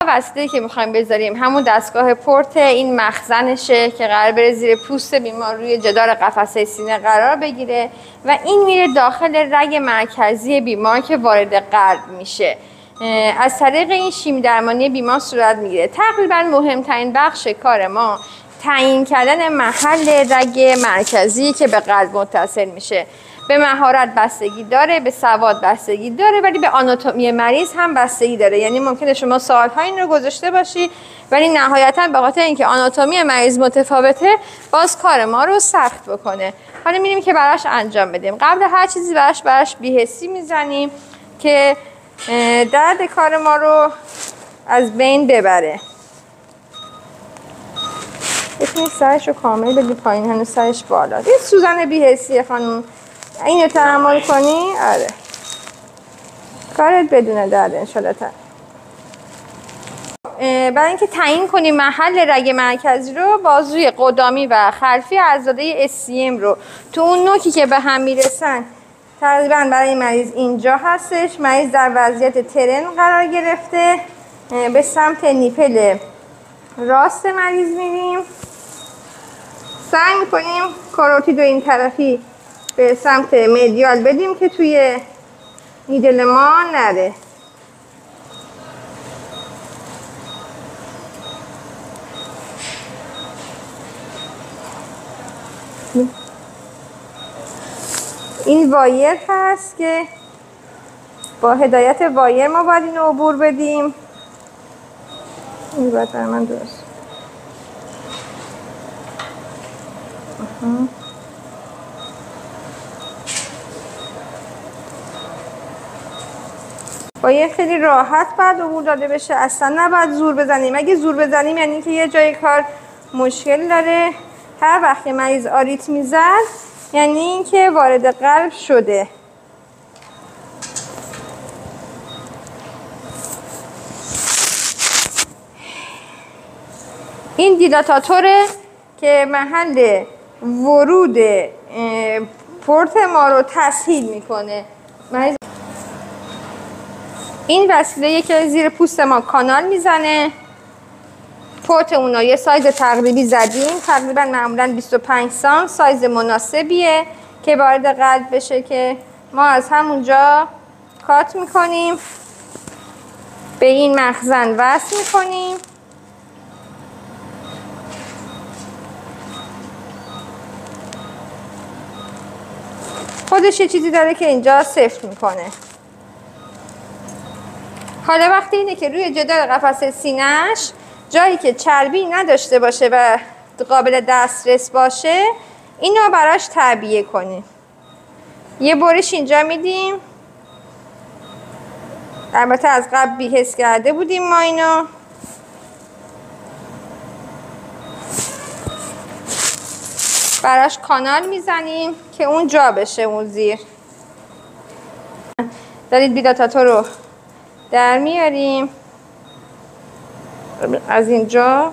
وسیله‌ای که میخوایم بذاریم همون دستگاه پورت این مخزنشه که قرار بره زیر پوست بیمار روی جدار قفسه سینه قرار بگیره و این میره داخل رگ مرکزی بیمار که وارد قلب میشه. از طریق این شیمی درمانی بیمار صورت میگیره. تقریبا مهمترین بخش کار ما تعیین کردن محل رگ مرکزی که به قلب متصل میشه. به مهارت بستگی داره، به سواد بستگی داره، ولی به آناتومی مریض هم بستگی داره. یعنی ممکنه شما سالها این رو گذاشته باشی ولی نهایتا به خاطر اینکه آناتومی مریض متفاوته باز کار ما رو سخت بکنه. حالا می‌ریم که براش انجام بدیم. قبل هر چیزی براش بی‌حسی میزنیم که درد کار ما رو از بین ببره. بتونید سرش رو کامل بدی پایین، هنوز سرش بالا. این سوزن بی‌حسیه خانم، اینو تحمل کنی. آره کارت بدون درد انشالله. برای اینکه تعیین کنیم محل رگ مرکزی رو، بازوی قدامی و خلفی عضله SCM رو تو اون نوکی که به هم میرسن تقریبا برای مریض اینجا هستش. مریض در وضعیت ترن قرار گرفته. به سمت نیپل راست مریض میریم، سعی میکنیم کاروتید رو این طرفی به سمت مدیال بدیم که توی نیدل ما نره. این وایر هست که با هدایت وایر ما باید اینو عبور بدیم. این باید برای من درست. وایر خیلی راحت باید عبور داده بشه، اصلا نباید زور بزنیم. اگه زور بزنیم یعنی که یه جای کار مشکل داره. هر وقت که مریض آریت میزد یعنی اینکه وارد قلب شده. این دیلاتاتوره که محل ورود پورت ما رو تسهیل میکنه. این وسیله که زیر پوست ما کانال میزنه. پورت اونو یه سایز تقریبی زدیم، تقریبا معمولا 25 سانت سایز مناسبیه که وارد قلب بشه که ما از همونجا کات میکنیم، به این مخزن وصل میکنیم. خودش یه چیزی داره که اینجا سفت میکنه. حالا وقتی اینه که روی جدار قفسه سینه‌اش جایی که چربی نداشته باشه و قابل دسترس باشه اینو براش تعبیه کنیم. یه برش اینجا میدیم. البته از قبل بی‌حس کرده بودیم ما اینو. براش کانال میزنیم که اون جا بشه اون زیر. دارید دیلاتاتور رو در میاریم از اینجا.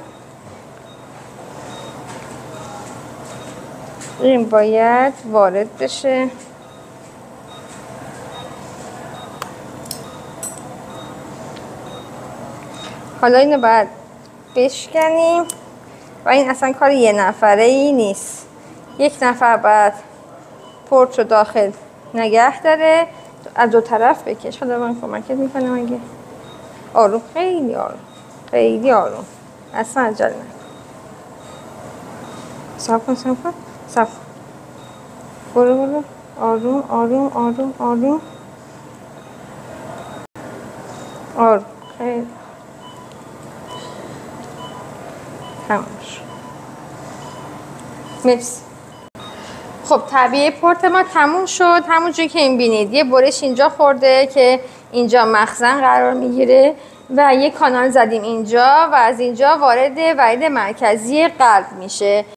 این باید وارد بشه. حالا اینو باید بشکنیم و این اصلا کار یه نفره ای نیست. یک نفر باید پورت رو داخل نگه داره، از دو طرف بکش. حالا من کمکت میکنم. اگه آروم، خیلی آروم، خیلی آروم، اصلا عجله نکن. صبر کن، صبر کن، صبر کن. برو آروم آروم آروم آروم آروم. خیلی تموم شد. مرسی. خب تعبیه پورت ما تموم شد. همونجوری که این بینید یه برش اینجا خورده که اینجا مخزن قرار میگیره و یه کانال زدیم اینجا و از اینجا وارد مرکزی قلب میشه.